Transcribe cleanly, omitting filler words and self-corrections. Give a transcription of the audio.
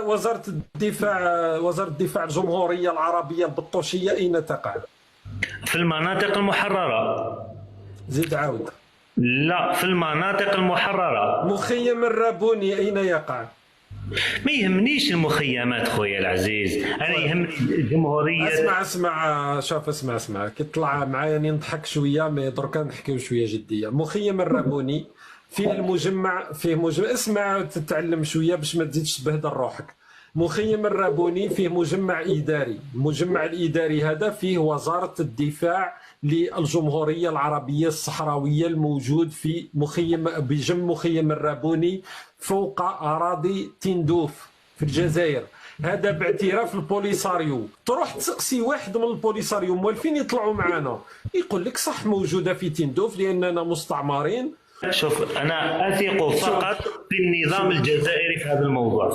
وزارة الدفاع الجمهورية العربية البطوشية أين تقع؟ في المناطق المحررة. زيد عاود. لا، في المناطق المحررة. مخيم الرابوني أين يقع؟ ما يهمنيش المخيمات خويا العزيز، انا يهمني الجمهوريه. اسمع كيطلع معايا نضحك شويه، مي دركا نحكيو شويه جديه. مخيم الرابوني فيه المجمع، اسمع تتعلم شويه باش ما تزيدش تبهدل روحك. مخيم الرابوني فيه مجمع اداري، المجمع الاداري هذا فيه وزاره الدفاع للجمهوريه العربيه الصحراويه، الموجود في بجنب مخيم الرابوني فوق اراضي تندوف في الجزائر. هذا باعتراف البوليساريو. تروح تسقسي واحد من البوليساريو موالفين يطلعوا معنا يقول لك صح موجوده في تندوف لاننا مستعمرين. شوف، انا اثق فقط في النظام الجزائري في هذا الموضوع.